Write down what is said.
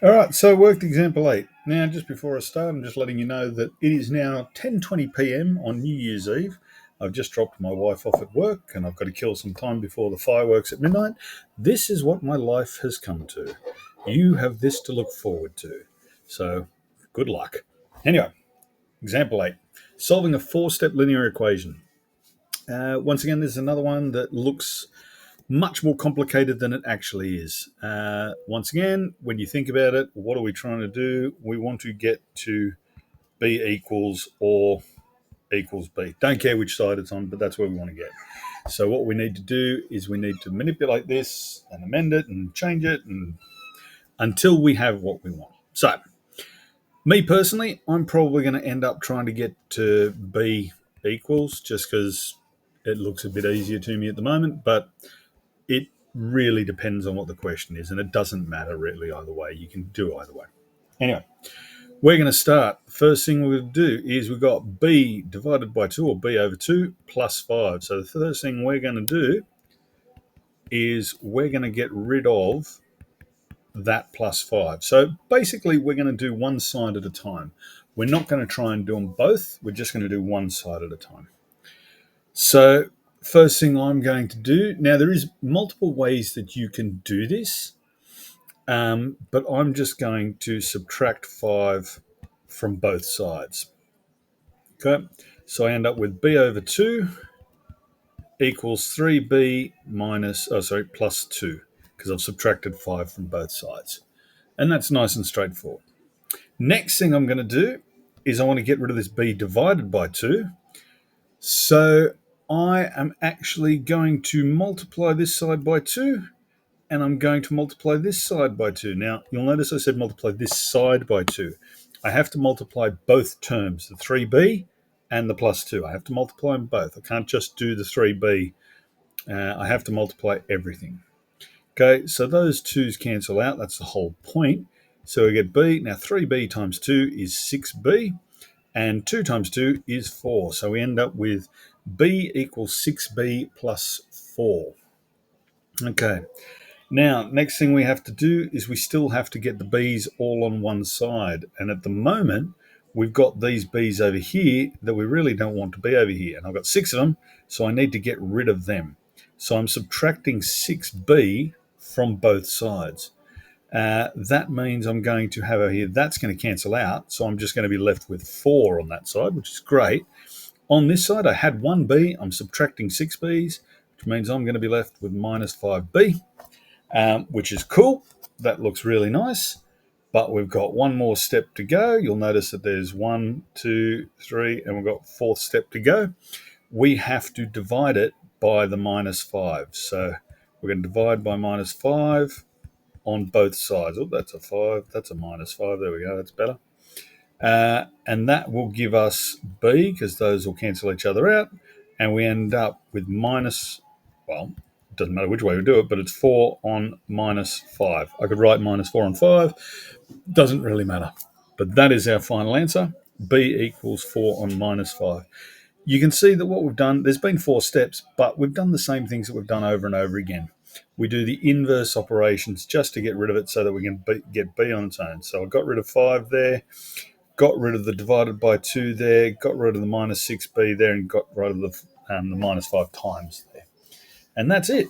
All right, so worked example 8. Now, just before I start, I'm just letting you know that it is now 10:20 p.m. on New Year's Eve. I've just dropped my wife off at work and I've got to kill some time before the fireworks at midnight. This is what my life has come to. You have this to look forward to. So, good luck. Anyway, example 8. Solving a four-step linear equation. Once again, there's another one that looks much more complicated than it actually is. Once again, when you think about it, what are we trying to do? We want to get to b equals or equals b. Don't care which side it's on, but that's where we want to get. So what we need to do is we need to manipulate this and amend it and change it and until we have what we want. So me personally, I'm probably going to end up trying to get to b equals just because it looks a bit easier to me at the moment, but it really depends on what the question is, and it doesn't matter really either way. You can do either way. Anyway, we're going to start. First thing we're going to do is we've got b divided by 2, or b over 2, plus 5. So the first thing we're going to do is we're going to get rid of that plus 5. So basically we're going to do one side at a time. We're not going to try and do them both. We're just going to do one side at a time. So first thing I'm going to do, now there is multiple ways that you can do this, but I'm just going to subtract 5 from both sides. Okay, so I end up with b over 2 equals 3b plus 2, because I've subtracted 5 from both sides. And that's nice and straightforward. Next thing I'm going to do is I want to get rid of this b divided by 2. So I am actually going to multiply this side by 2, and I'm going to multiply this side by 2. Now, you'll notice I said multiply this side by 2. I have to multiply both terms, the 3b and the plus 2. I have to multiply them both. I can't just do the 3b. I have to multiply everything. Okay, so those 2's cancel out. That's the whole point. So we get b. Now, 3b times 2 is 6b, and 2 times 2 is 4. So we end up with b equals 6b plus 4. Okay. Now, next thing we have to do is we still have to get the b's all on one side. And at the moment, we've got these b's over here that we really don't want to be over here. And I've got 6 of them, so I need to get rid of them. So I'm subtracting 6b from both sides. That means I'm going to have over here, that's going to cancel out. So I'm just going to be left with 4 on that side, which is great. On this side, I had 1b. I'm subtracting 6b's, which means I'm going to be left with minus 5b. Which is cool. That looks really nice. But we've got one more step to go. You'll notice that there's 1, 2, 3, and we've got fourth step to go. We have to divide it by the minus 5. So we're going to divide by minus 5 on both sides. Oh, that's a 5. That's a minus 5. There we go. That's better. And that will give us b, because those will cancel each other out. And we end up with minus, well, it doesn't matter which way we do it, but it's 4 on minus 5. I could write minus 4 on 5. Doesn't really matter. But that is our final answer. B equals 4 on minus 5. You can see that what we've done, there's been 4 steps, but we've done the same things that we've done over and over again. We do the inverse operations just to get rid of it so that we can get B on its own. So I got rid of 5 there, got rid of the divided by 2 there, got rid of the minus 6b there, and got rid of the minus 5 times there. And that's it.